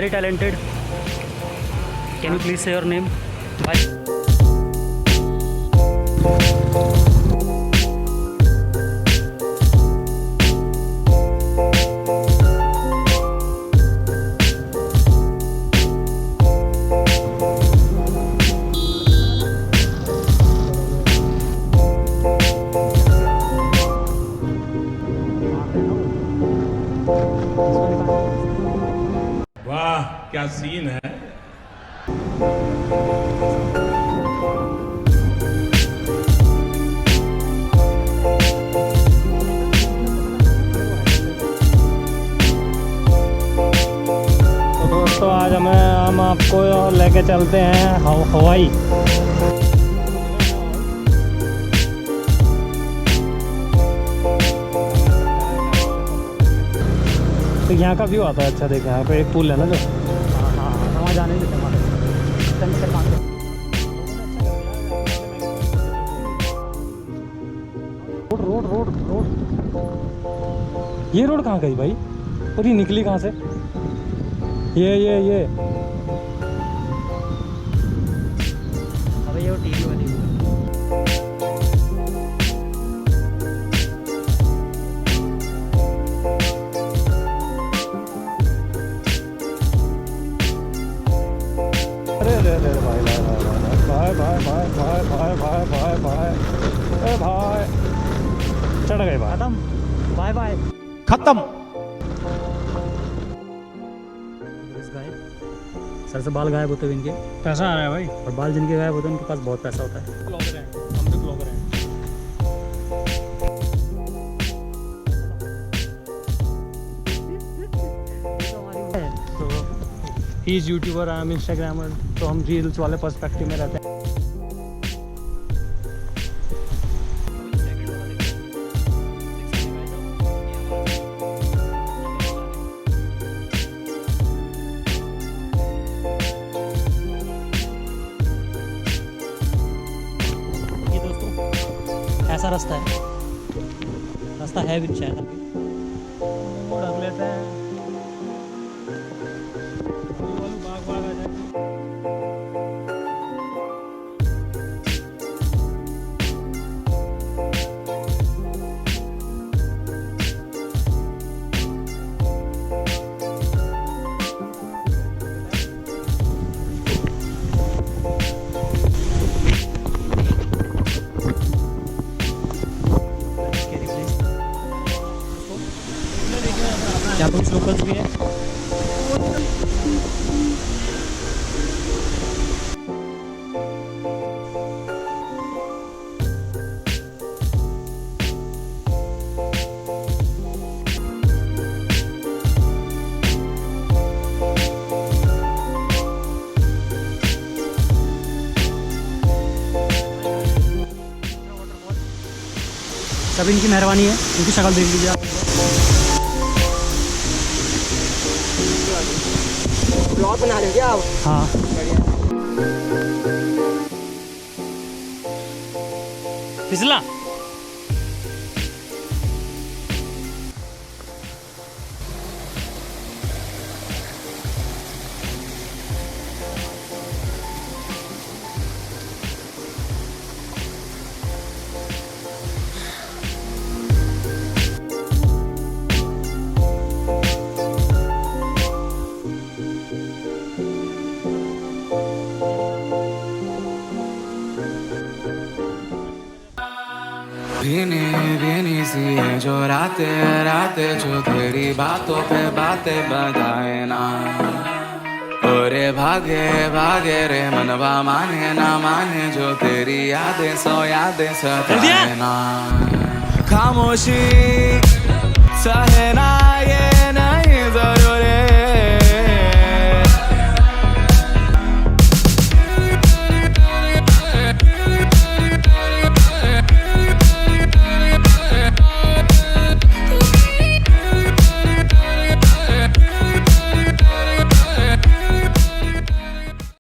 very talented. Can you please say your name? Bye. वाह क्या scene है। तो दोस्तों आज हम आपको लेके चलते हैं हवाई। तो यहाँ का व्यू आता है अच्छा। देखें यहाँ पे एक पुल है ना जो, हाँ वहाँ जाने देते हमारे रोड रोड रोड रोड। ये रोड कहाँ गई भाई? और ये निकली कहाँ से? ये अबे ये वो टीवी वाली भाई चढ़ गए भाई। खत्म। Bye bye. खत्म। सर से बाल गायब होते हुए इनके पैसा आ रहा है भाई। और बाल जिनके गायब होते हैं उनके पास बहुत पैसा होता है। ब्लॉगर हैं, हम भी ब्लॉगर हैं। तो he is YouTuber, I am Instagrammer. तो हम रील्स वाले पर्सपेक्टिव में रहते हैं। ऐसा रास्ता है, रास्ता है भी शायद अभी। रख लेते हैं बाग बाग आ जाए। क्या कुछ लोकल्स भी है? सब इनकी मेहरबानी है, इनकी शक्ल देख लीजिए आप। ब्लॉग बना रहे हो क्या आप? हाँ फिसला। भीनी भीनी सी है जो रातें रातें, जो तेरी बातों पे बातें बताए ना। ओरे भागे भागे रे मनवा माने ना माने, जो तेरी यादें सौ यादें सताए ना। खामोशी सहे ना ये